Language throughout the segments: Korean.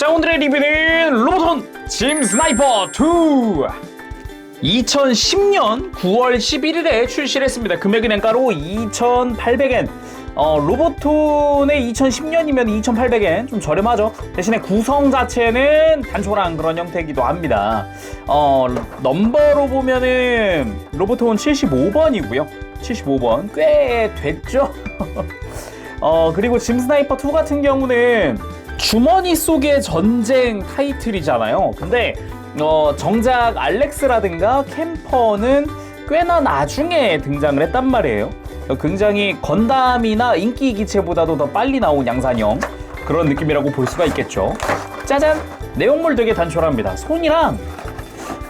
자, 오늘의 리뷰는 로보톤 짐 스나이퍼 2 2010년 9월 11일에 출시를 했습니다. 금액은 엔가로 2,800엔. 로보톤의 2010년이면 2,800엔 좀 저렴하죠. 대신에 구성 자체는 단촐한 그런 형태이기도 합니다. 넘버로 보면은 로보톤 75번이고요 75번 꽤 됐죠. 그리고 짐 스나이퍼 2 같은 경우는 주머니 속의 전쟁 타이틀이잖아요. 근데 정작 알렉스라든가 캠퍼는 꽤나 나중에 등장을 했단 말이에요. 굉장히 건담이나 인기 기체보다도 더 빨리 나온 양산형 그런 느낌이라고 볼 수가 있겠죠. 짜잔! 내용물 되게 단촐합니다. 손이랑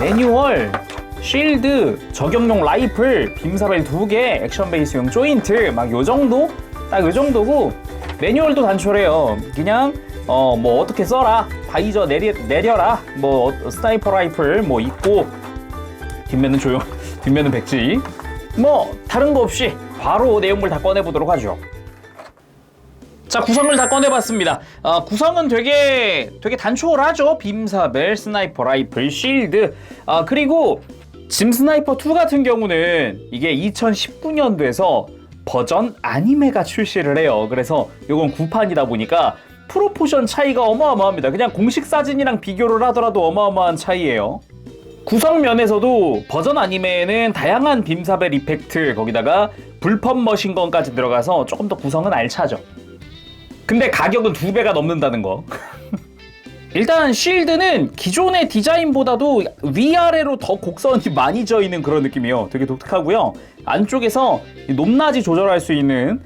매뉴얼, 쉴드, 적용용 라이플, 빔사벨 2개, 액션 베이스용 조인트 막 요정도? 딱 요정도고 매뉴얼도 단촐해요. 그냥 뭐 어떻게 써라, 바이저 내려라, 뭐 스나이퍼 라이플 뭐 있고 뒷면은 뒷면은 백지, 뭐 다른 거 없이 바로 내용물 다 꺼내보도록 하죠. 자, 구성을 다 꺼내봤습니다. 구성은 되게 단촐하죠. 빔사벨, 스나이퍼 라이플, 쉴드. 그리고 짐 스나이퍼 2 같은 경우는 이게 2019년도에서 버전 아니메가 출시를 해요. 그래서 이건 구판이다 보니까 프로포션 차이가 어마어마합니다. 그냥 공식 사진이랑 비교를 하더라도 어마어마한 차이예요. 구성 면에서도 버전 아니메에는 다양한 빔사벨 이펙트, 거기다가 불법 머신건까지 들어가서 조금 더 구성은 알차죠. 근데 가격은 2배가 넘는다는 거. 일단 쉴드는 기존의 디자인보다도 위아래로 더 곡선이 많이 져있는 그런 느낌이에요. 되게 독특하고요. 안쪽에서 높낮이 조절할 수 있는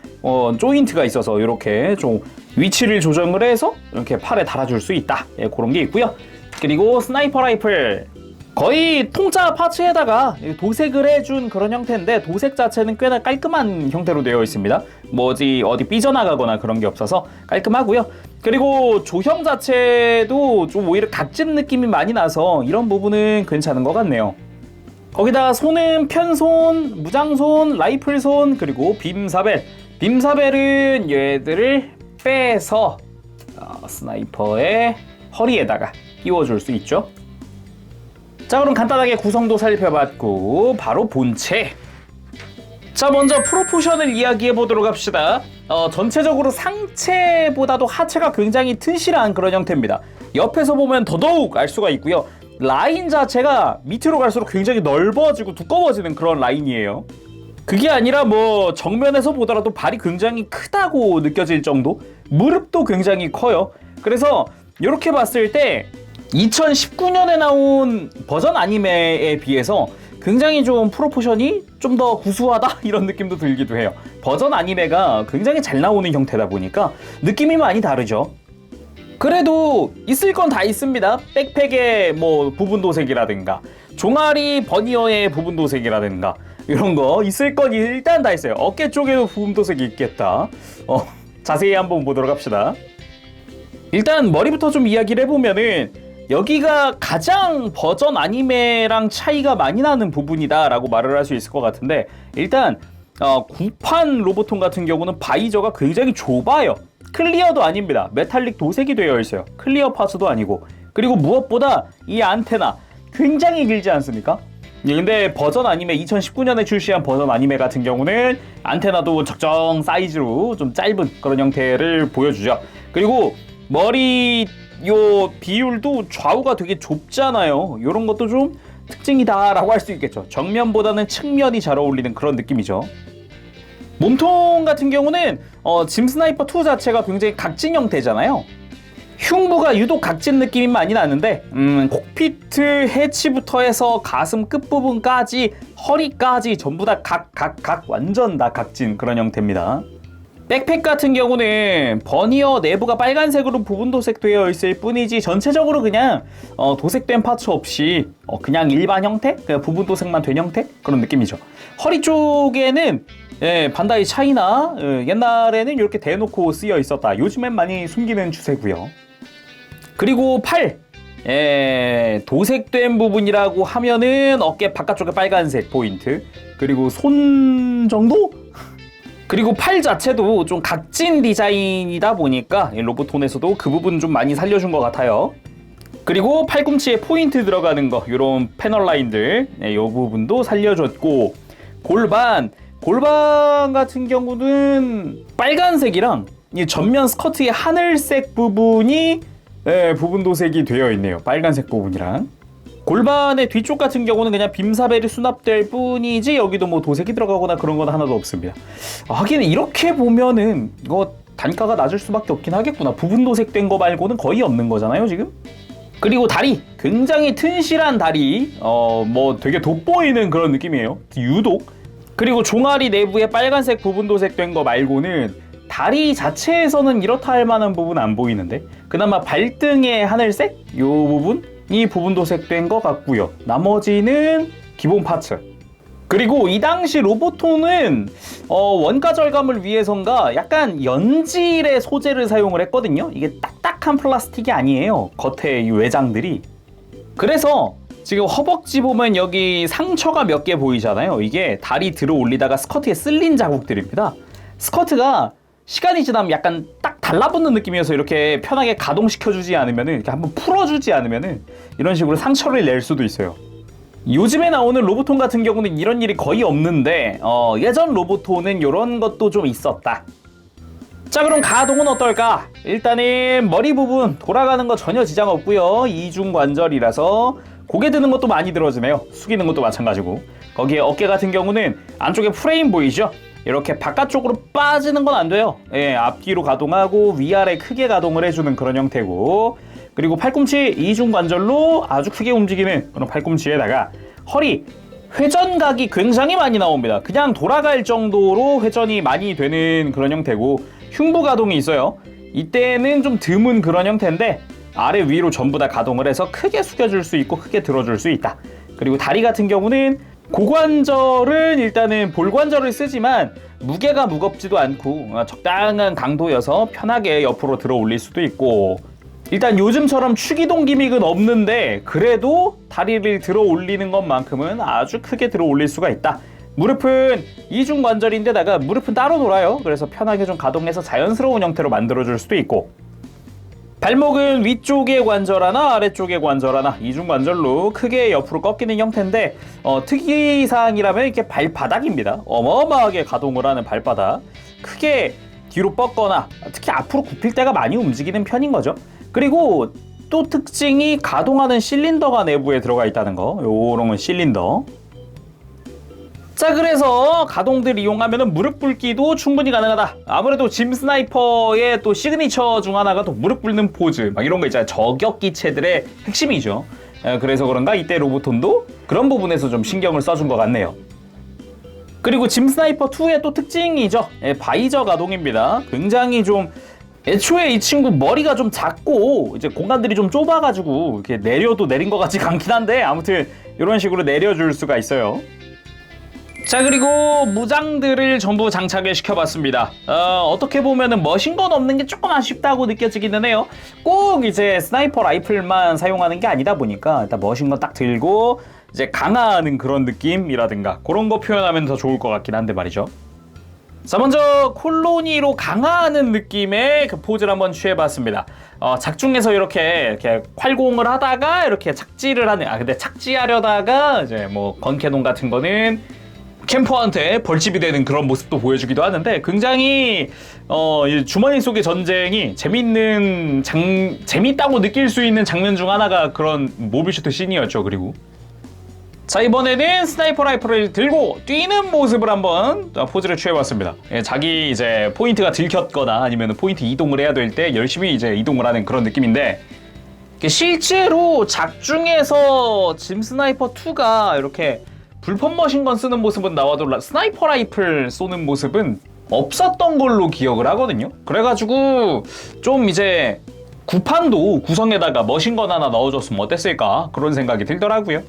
조인트가 있어서 이렇게 좀 위치를 조정을 해서 이렇게 팔에 달아줄 수 있다. 예, 그런 게 있고요. 그리고 스나이퍼 라이플, 거의 통짜 파츠에다가 도색을 해준 그런 형태인데 도색 자체는 꽤나 깔끔한 형태로 되어 있습니다. 어디 삐져나가거나 그런 게 없어서 깔끔하고요. 그리고 조형 자체도 좀 오히려 각진 느낌이 많이 나서 이런 부분은 괜찮은 것 같네요. 거기다가 손은 편손, 무장손, 라이플손, 그리고 빔사벨. 빔사벨은 얘들을 빼서 스나이퍼의 허리에다가 끼워줄 수 있죠. 자, 그럼 간단하게 구성도 살펴봤고 바로 본체. 자, 먼저 프로포션을 이야기해 보도록 합시다. 전체적으로 상체보다도 하체가 굉장히 튼실한 그런 형태입니다. 옆에서 보면 더더욱 알 수가 있고요. 라인 자체가 밑으로 갈수록 굉장히 넓어지고 두꺼워지는 그런 라인이에요. 그게 아니라 뭐 정면에서 보더라도 발이 굉장히 크다고 느껴질 정도? 무릎도 굉장히 커요. 그래서 이렇게 봤을 때 2019년에 나온 버전 아니메에 비해서 굉장히 좀 프로포션이 좀 더 구수하다 이런 느낌도 들기도 해요. 버전 아니메가 굉장히 잘 나오는 형태다 보니까 느낌이 많이 다르죠. 그래도 있을 건 다 있습니다. 백팩의 뭐 부분 도색이라든가 종아리 버니어의 부분 도색이라든가 이런 거 있을 건 일단 다 있어요. 어깨 쪽에도 부분 도색이 있겠다. 자세히 한번 보도록 합시다. 일단 머리부터 좀 이야기를 해보면은 여기가 가장 버전 아니메랑 차이가 많이 나는 부분이다 라고 말을 할 수 있을 것 같은데, 일단 구판 로보톤 같은 경우는 바이저가 굉장히 좁아요. 클리어도 아닙니다. 메탈릭 도색이 되어 있어요. 클리어 파츠도 아니고. 그리고 무엇보다 이 안테나 굉장히 길지 않습니까? 근데 버전 아니메 2019년에 출시한 버전 아니메 같은 경우는 안테나도 적정 사이즈로 좀 짧은 그런 형태를 보여주죠. 그리고 머리 비율도 좌우가 되게 좁잖아요. 이런 것도 좀 특징이다 라고 할 수 있겠죠. 정면보다는 측면이 잘 어울리는 그런 느낌이죠. 몸통 같은 경우는 짐 스나이퍼 2 자체가 굉장히 각진 형태잖아요. 흉부가 유독 각진 느낌이 많이 나는데 콕피트 해치부터 해서 가슴 끝부분까지 허리까지 전부 다 각 완전 다 각진 그런 형태입니다. 백팩 같은 경우는 버니어 내부가 빨간색으로 부분 도색되어 있을 뿐이지 전체적으로 그냥 도색된 파츠 없이 그냥 일반 형태? 그냥 부분 도색만 된 형태? 그런 느낌이죠. 허리 쪽에는 반다이 차이나 옛날에는 이렇게 대놓고 쓰여 있었다. 요즘엔 많이 숨기는 추세고요. 그리고 팔, 도색된 부분이라고 하면은 어깨 바깥쪽에 빨간색 포인트, 그리고 손 정도? 그리고 팔 자체도 좀 각진 디자인이다 보니까 로보톤에서도 그 부분 좀 많이 살려준 것 같아요. 그리고 팔꿈치에 포인트 들어가는 거, 이런 패널 라인들, 이 부분도 살려줬고, 골반 같은 경우는 빨간색이랑 이 전면 스커트의 하늘색 부분이 부분 도색이 되어 있네요. 빨간색 부분이랑. 골반의 뒤쪽 같은 경우는 그냥 빔사벨이 수납될 뿐이지 여기도 뭐 도색이 들어가거나 그런 건 하나도 없습니다. 하긴 이렇게 보면은 이거 단가가 낮을 수밖에 없긴 하겠구나. 부분 도색된 거 말고는 거의 없는 거잖아요 지금. 그리고 다리, 굉장히 튼실한 다리, 뭐 되게 돋보이는 그런 느낌이에요 유독. 그리고 종아리 내부에 빨간색 부분 도색된 거 말고는 다리 자체에서는 이렇다 할 만한 부분 안 보이는데, 그나마 발등의 하늘색 요 부분이 부분 도색된 것 같고요. 나머지는 기본 파츠. 그리고 이 당시 로보톤은 원가 절감을 위해선가 약간 연질의 소재를 사용을 했거든요. 이게 딱딱한 플라스틱이 아니에요, 겉에 이 외장들이. 그래서 지금 허벅지 보면 여기 상처가 몇 개 보이잖아요. 이게 다리 들어 올리다가 스커트에 쓸린 자국들입니다. 스커트가 시간이 지나면 약간 딱 달라붙는 느낌이어서 이렇게 편하게 가동시켜주지 않으면은, 이렇게 한번 풀어주지 않으면은 이런 식으로 상처를 낼 수도 있어요. 요즘에 나오는 로보톤 같은 경우는 이런 일이 거의 없는데 예전 로보톤은 이런 것도 좀 있었다. 자, 그럼 가동은 어떨까? 일단은 머리 부분 돌아가는 거 전혀 지장 없고요. 이중관절이라서 고개 드는 것도 많이 들어지네요. 숙이는 것도 마찬가지고. 거기에 어깨 같은 경우는 안쪽에 프레임 보이죠? 이렇게 바깥쪽으로 빠지는 건 안 돼요. 앞뒤로 가동하고 위아래 크게 가동을 해주는 그런 형태고, 그리고 팔꿈치 이중관절로 아주 크게 움직이는 그런 팔꿈치에다가 허리 회전각이 굉장히 많이 나옵니다. 그냥 돌아갈 정도로 회전이 많이 되는 그런 형태고, 흉부 가동이 있어요. 이때는 좀 드문 그런 형태인데 아래 위로 전부 다 가동을 해서 크게 숙여줄 수 있고 크게 들어줄 수 있다. 그리고 다리 같은 경우는 고관절은 일단은 볼관절을 쓰지만 무게가 무겁지도 않고 적당한 강도여서 편하게 옆으로 들어 올릴 수도 있고, 일단 요즘처럼 추기동 기믹은 없는데 그래도 다리를 들어 올리는 것만큼은 아주 크게 들어 올릴 수가 있다. 무릎은 이중관절인데다가 무릎은 따로 놀아요. 그래서 편하게 좀 가동해서 자연스러운 형태로 만들어줄 수도 있고, 발목은 위쪽의 관절 하나, 아래쪽의 관절 하나, 이중관절로 크게 옆으로 꺾이는 형태인데 특이사항이라면 이렇게 발바닥입니다. 어마어마하게 가동을 하는 발바닥. 크게 뒤로 뻗거나 특히 앞으로 굽힐 때가 많이 움직이는 편인 거죠. 그리고 또 특징이 가동하는 실린더가 내부에 들어가 있다는 거. 요런 건 실린더. 자, 그래서 가동들 이용하면 무릎 꿇기도 충분히 가능하다. 아무래도 짐 스나이퍼의 또 시그니처 중 하나가 또 무릎 꿇는 포즈, 막 이런 거 있잖아요. 저격기체들의 핵심이죠. 그래서 그런가 이때 로보톤도 그런 부분에서 좀 신경을 써준 것 같네요. 그리고 짐 스나이퍼 2의 또 특징이죠. 바이저 가동입니다. 굉장히 좀, 애초에 이 친구 머리가 좀 작고 이제 공간들이 좀 좁아가지고 이렇게 내려도 내린 것 같지가 않긴 한데, 아무튼 이런 식으로 내려줄 수가 있어요. 자, 그리고 무장들을 전부 장착을 시켜봤습니다. 어떻게 보면은 머신건 없는 게 조금 아쉽다고 느껴지기는 해요. 꼭 이제 스나이퍼 라이플만 사용하는 게 아니다 보니까 일단 머신건 딱 들고 이제 강화하는 그런 느낌이라든가 그런 거 표현하면 더 좋을 것 같긴 한데 말이죠. 자, 먼저 콜로니로 강화하는 느낌의 그 포즈를 한번 취해봤습니다. 작중에서 이렇게 활공을 하다가 이렇게 착지를 하는, 근데 착지하려다가 이제 뭐 건캐논 같은 거는 캠퍼한테 벌집이 되는 그런 모습도 보여주기도 하는데, 굉장히 주머니 속의 전쟁이 재밌다고 느낄 수 있는 장면 중 하나가 그런 모빌슈트 씬이었죠. 그리고 자, 이번에는 스나이퍼 라이플을 들고 뛰는 모습을 한번 포즈를 취해봤습니다. 자기 이제 포인트가 들켰거나 아니면 포인트 이동을 해야 될 때 열심히 이제 이동을 하는 그런 느낌인데, 실제로 작중에서 짐 스나이퍼 2가 이렇게 불법 머신건 쓰는 모습은 나와도 스나이퍼 라이플 쏘는 모습은 없었던 걸로 기억을 하거든요. 그래가지고 좀 이제 구판도 구성에다가 머신건 하나 넣어줬으면 어땠을까 그런 생각이 들더라고요.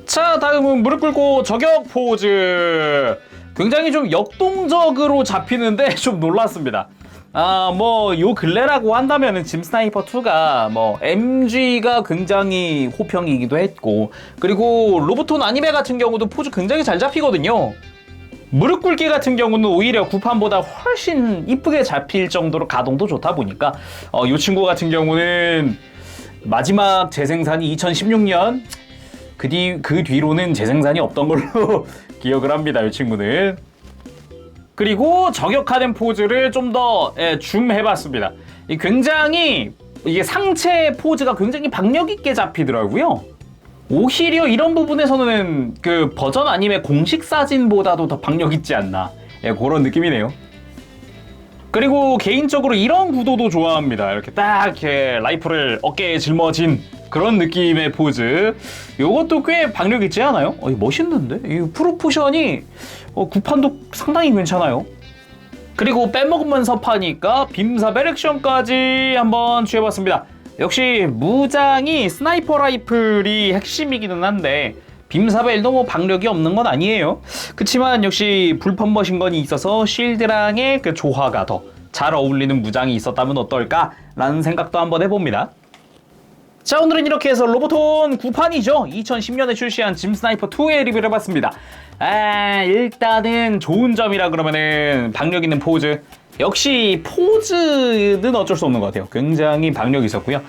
자, 다음은 무릎 꿇고 저격 포즈. 굉장히 좀 역동적으로 잡히는데 좀 놀랐습니다. 뭐 요 근래라고 한다면은 짐 스나이퍼 2가 뭐 MG가 굉장히 호평이기도 했고, 그리고 로보톤 아니메 같은 경우도 포즈 굉장히 잘 잡히거든요. 무릎 꿇기 같은 경우는 오히려 구판보다 훨씬 이쁘게 잡힐 정도로 가동도 좋다 보니까 이 친구 같은 경우는 마지막 재생산이 2016년 그 뒤로는 재생산이 없던 걸로 기억을 합니다. 이 친구는. 그리고 저격하는 포즈를 좀 더 줌 해봤습니다. 굉장히 이게 상체 포즈가 굉장히 박력 있게 잡히더라고요. 오히려 이런 부분에서는 그 버전 아님의 공식 사진보다도 더 박력 있지 않나, 그런 느낌이네요. 그리고 개인적으로 이런 구도도 좋아합니다. 이렇게 딱 이렇게 라이플을 어깨에 짊어진 그런 느낌의 포즈. 요것도 꽤 박력 있지 않아요? 멋있는데? 이 프로포션이 구판도 상당히 괜찮아요. 그리고 빼먹으면서 파니까 빔사벨 액션까지 한번 취해봤습니다. 역시 무장이 스나이퍼 라이플이 핵심이기는 한데 빔사벨도 뭐 박력이 없는 건 아니에요. 그치만 역시 불법 머신건이 있어서 쉴드랑의 그 조화가 더 잘 어울리는 무장이 있었다면 어떨까라는 생각도 한번 해봅니다. 자, 오늘은 이렇게 해서 로보톤 9판이죠. 2010년에 출시한 짐 스나이퍼 2의 리뷰를 해봤습니다. 일단은 좋은 점이라 그러면은 박력 있는 포즈. 역시 포즈는 어쩔 수 없는 것 같아요. 굉장히 박력이 있었고요.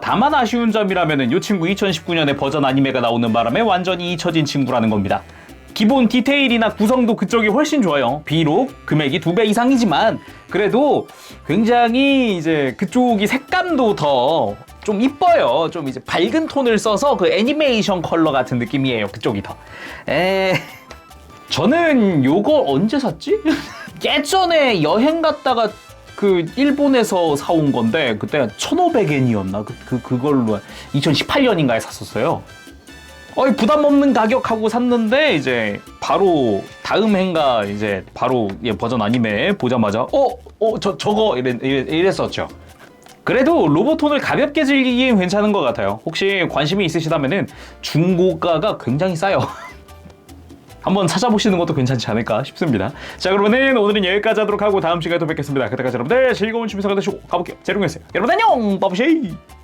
다만 아쉬운 점이라면은 이 친구 2019년에 버전 아니메가 나오는 바람에 완전히 잊혀진 친구라는 겁니다. 기본 디테일이나 구성도 그쪽이 훨씬 좋아요. 비록 금액이 2배 이상이지만 그래도 굉장히 이제 그쪽이 색감도 더 좀 이뻐요. 좀 이제 밝은 톤을 써서 그 애니메이션 컬러 같은 느낌이에요. 그쪽이 더. 저는 요거 언제 샀지? 예전에 여행 갔다가 그 일본에서 사온 건데 그때 1,500엔이었나? 그걸로 2018년인가에 샀었어요. 부담 없는 가격하고 샀는데 이제 바로 다음 해인가 이제 바로 버전 아니메 보자마자 저거 이랬었죠. 그래도 로보톤을 가볍게 즐기기엔 괜찮은 것 같아요. 혹시 관심이 있으시다면은 중고가가 굉장히 싸요. 한번 찾아보시는 것도 괜찮지 않을까 싶습니다. 자, 그러면은 오늘은 여기까지 하도록 하고 다음 시간에 또 뵙겠습니다. 그때까지 여러분들 즐거운 취미 생활 되시고 가볼게요. 제롱이었어요. 여러분 안녕! 빠부쉐이!